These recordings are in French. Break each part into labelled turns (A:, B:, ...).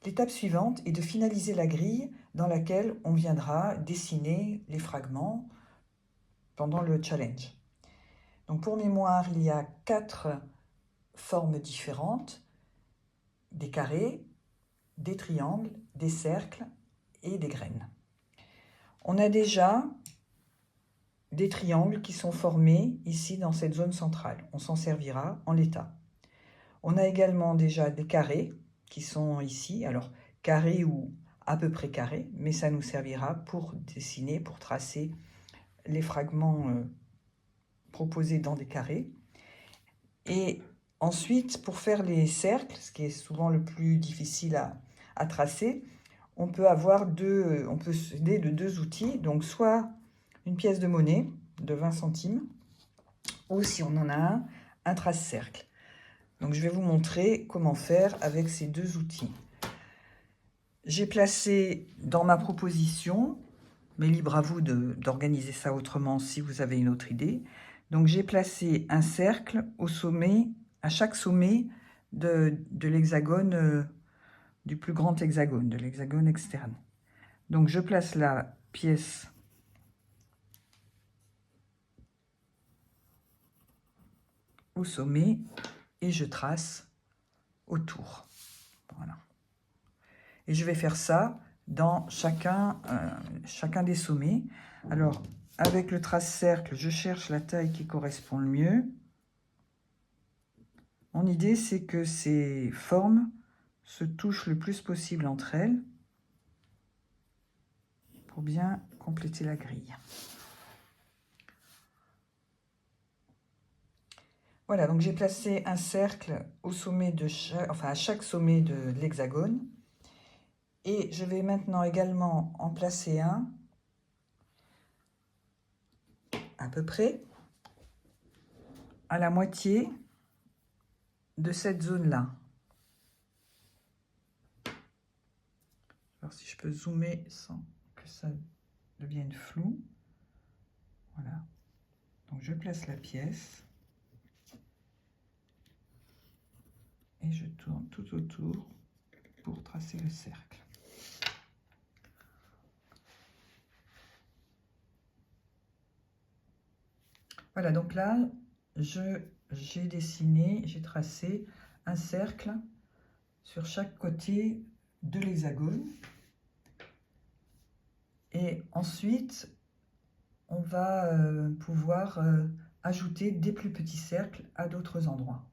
A: L'étape suivante est de finaliser la grille dans laquelle on viendra dessiner les fragments pendant le challenge. Donc pour mémoire, il y a 4 formes différentes, des carrés, des triangles, des cercles et des graines. On a déjà des triangles qui sont formés ici dans cette zone centrale. On s'en servira en l'état. On a également déjà des carrés qui sont ici. Alors, carrés ou à peu près carrés, mais ça nous servira pour dessiner, pour tracer les fragments proposés dans des carrés. Et ensuite, pour faire les cercles, ce qui est souvent le plus difficile à tracer, on peut s'aider de 2 outils, donc soit une pièce de monnaie de 20 centimes, ou si on en a un trace-cercle. Donc je vais vous montrer comment faire avec ces 2 outils. J'ai placé dans ma proposition, mais libre à vous d'organiser ça autrement si vous avez une autre idée. Donc j'ai placé un cercle au sommet, à chaque sommet de l'hexagone, du plus grand hexagone, de l'hexagone externe. Donc je place la pièce au sommet et je trace autour. Voilà. Et je vais faire ça dans chacun des sommets. Alors, avec le trace-cercle, je cherche la taille qui correspond le mieux. Mon idée, c'est que ces formes se touchent le plus possible entre elles pour bien compléter la grille. Voilà, donc j'ai placé un cercle au sommet à chaque sommet de l'hexagone. Et je vais maintenant également en placer un, à peu près, à la moitié de cette zone-là. Alors si je peux zoomer sans que ça devienne flou. Voilà. Donc je place la pièce. Et je tourne tout autour pour tracer le cercle. Voilà, donc là, j'ai dessiné, j'ai tracé un cercle sur chaque côté de l'hexagone. Et ensuite, on va pouvoir ajouter des plus petits cercles à d'autres endroits.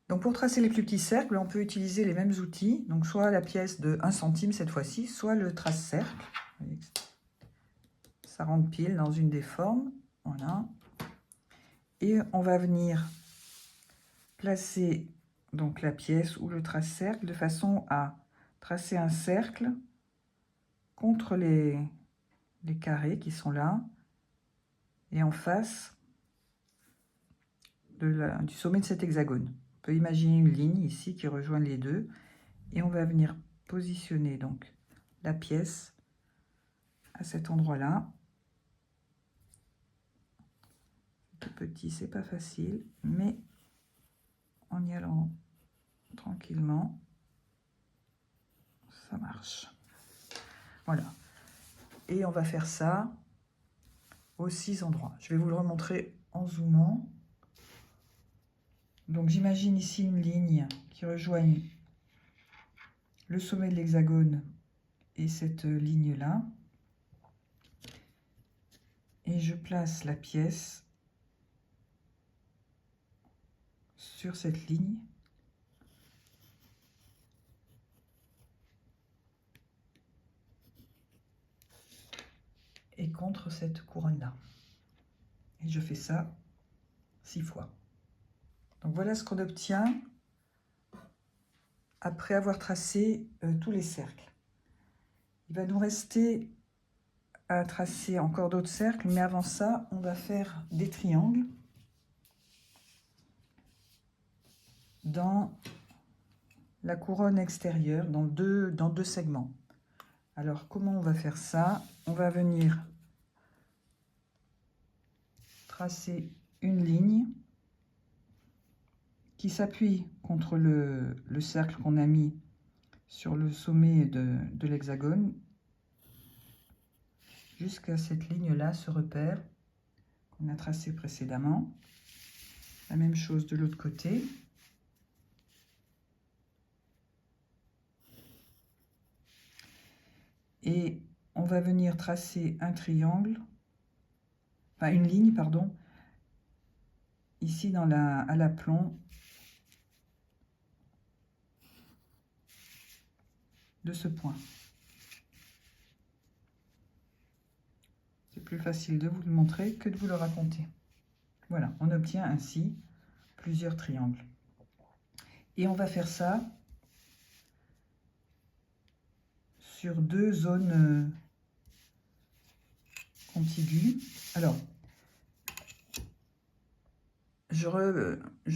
A: Donc pour tracer les plus petits cercles, on peut utiliser les mêmes outils, donc soit la pièce de 1 centime cette fois-ci, soit le trace-cercle. Ça rentre pile dans une des formes, voilà. Et on va venir placer donc la pièce ou le trace-cercle de façon à tracer un cercle contre les carrés qui sont là et en face du sommet de cet hexagone. On peut imaginer une ligne ici qui rejoint les deux et on va venir positionner donc la pièce à cet endroit-là. Tout petit, c'est pas facile, mais en y allant tranquillement, ça marche. Voilà. Et on va faire ça aux 6 endroits. Je vais vous le remontrer en zoomant. Donc j'imagine ici une ligne qui rejoigne le sommet de l'hexagone et cette ligne-là. Et je place la pièce sur cette ligne. Et contre cette couronne-là. Et je fais ça 6 fois. Donc voilà ce qu'on obtient après avoir tracé tous les cercles. Il va nous rester à tracer encore d'autres cercles, mais avant ça, on va faire des triangles dans la couronne extérieure, dans deux segments. Alors, comment on va faire ça? On va venir tracer une ligne qui s'appuie contre le cercle qu'on a mis sur le sommet de l'hexagone jusqu'à cette ligne-là, ce repère qu'on a tracé précédemment. La même chose de l'autre côté. Et on va venir tracer un triangle, enfin une ligne, pardon, ici à l'aplomb de ce point. C'est plus facile de vous le montrer que de vous le raconter. Voilà, on obtient ainsi plusieurs triangles. Et on va faire ça sur 2 zones contiguës. Alors, je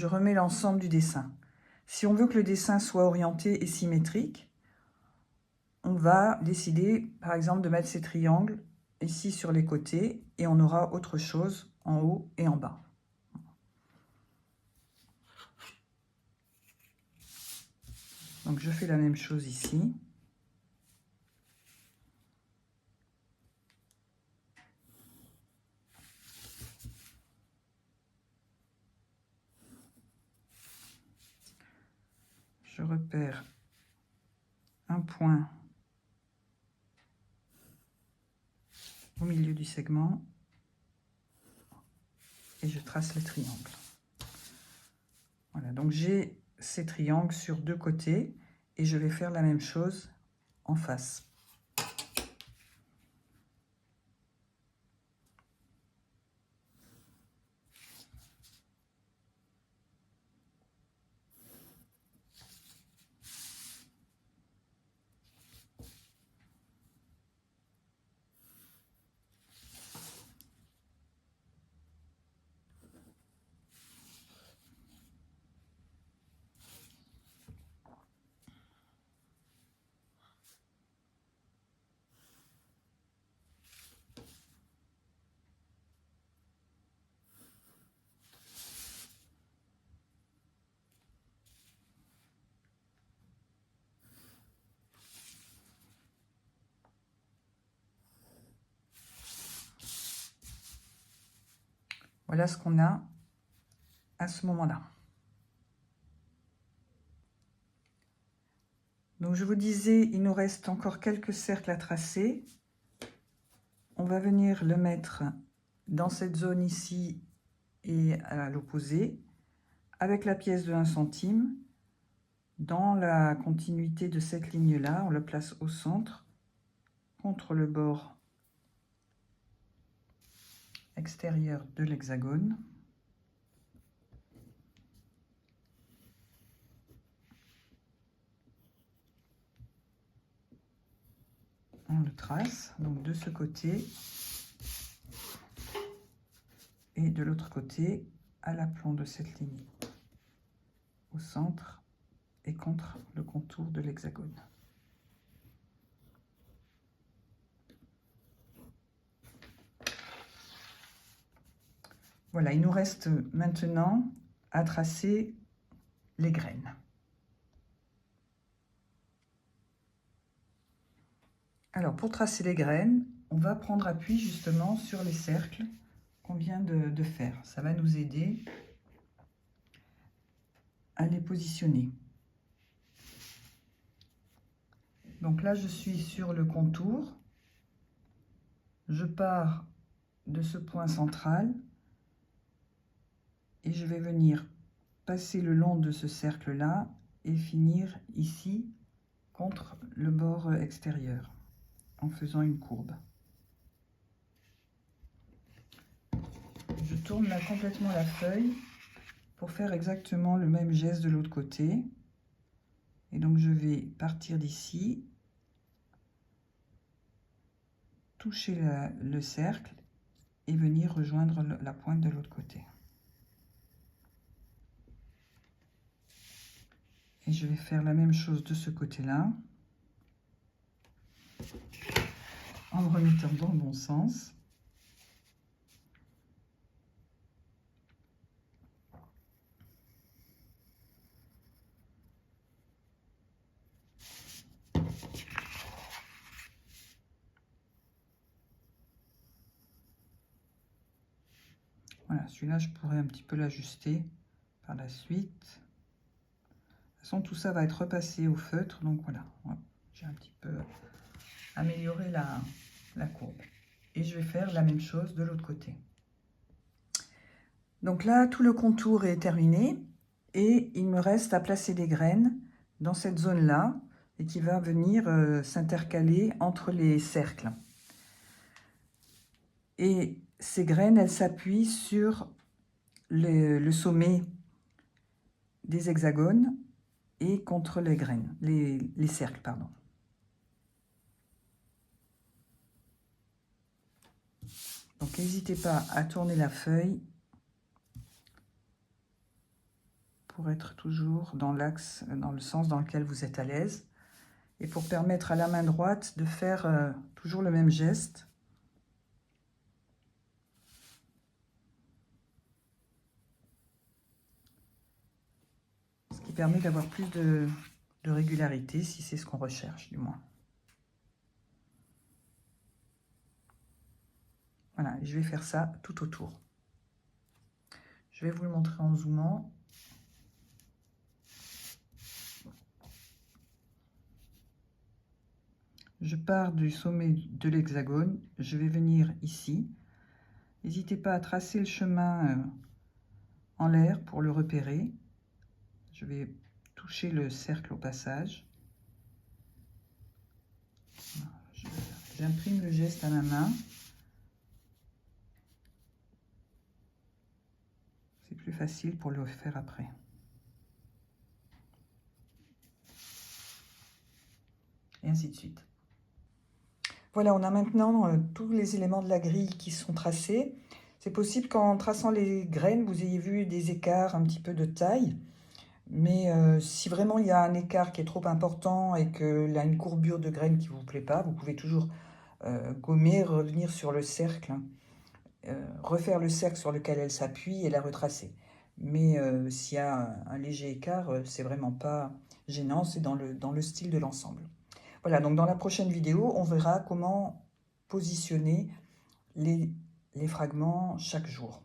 A: remets l'ensemble du dessin. Si on veut que le dessin soit orienté et symétrique, on va décider, par exemple, de mettre ces triangles ici sur les côtés et on aura autre chose en haut et en bas. Donc, je fais la même chose ici. Je repère un point au milieu du segment et je trace le triangle. Voilà, donc j'ai ces triangles sur 2 côtés et je vais faire la même chose en face. Voilà ce qu'on a à ce moment-là. Donc je vous disais, il nous reste encore quelques cercles à tracer. On va venir le mettre dans cette zone ici et à l'opposé, avec la pièce de 1 centime, dans la continuité de cette ligne-là. On le place au centre, contre le bord extérieur de l'hexagone. On le trace, donc de ce côté et de l'autre côté, à l'aplomb de cette ligne, au centre et contre le contour de l'hexagone. Voilà, il nous reste maintenant à tracer les graines. Alors, pour tracer les graines, on va prendre appui justement sur les cercles qu'on vient de faire. Ça va nous aider à les positionner. Donc là, je suis sur le contour. Je pars de ce point central et je vais venir passer le long de ce cercle-là et finir ici contre le bord extérieur en faisant une courbe. Je tourne là complètement la feuille pour faire exactement le même geste de l'autre côté. Et donc je vais partir d'ici, toucher le cercle et venir rejoindre la pointe de l'autre côté. Et je vais faire la même chose de ce côté-là, en me remettant dans le bon sens. celui-là, je pourrais un petit peu l'ajuster par la suite. De toute façon, tout ça va être repassé au feutre, donc voilà. J'ai un petit peu amélioré la courbe. Et je vais faire la même chose de l'autre côté. Donc là, tout le contour est terminé et il me reste à placer des graines dans cette zone-là et qui va venir s'intercaler entre les cercles. Et ces graines, elles s'appuient sur le sommet des hexagones et contre les graines, les cercles, pardon. Donc n'hésitez pas à tourner la feuille pour être toujours dans l'axe, dans le sens dans lequel vous êtes à l'aise. Et pour permettre à la main droite de faire toujours le même geste. Ce qui permet d'avoir plus de régularité, si c'est ce qu'on recherche, du moins. Voilà, et je vais faire ça tout autour. Je vais vous le montrer en zoomant. Je pars du sommet de l'hexagone, je vais venir ici. N'hésitez pas à tracer le chemin en l'air pour le repérer. Je vais toucher le cercle au passage. J'imprime le geste à ma main. C'est plus facile pour le faire après. Et ainsi de suite. Voilà, on a maintenant tous les éléments de la grille qui sont tracés. C'est possible qu'en traçant les graines, vous ayez vu des écarts un petit peu de taille. Mais si vraiment il y a un écart qui est trop important et qu'il y a une courbure de graines qui ne vous plaît pas, vous pouvez toujours gommer, revenir sur le cercle, refaire le cercle sur lequel elle s'appuie et la retracer. Mais s'il y a un léger écart, c'est vraiment pas gênant, c'est dans le style de l'ensemble. Voilà, donc dans la prochaine vidéo, on verra comment positionner les fragments chaque jour.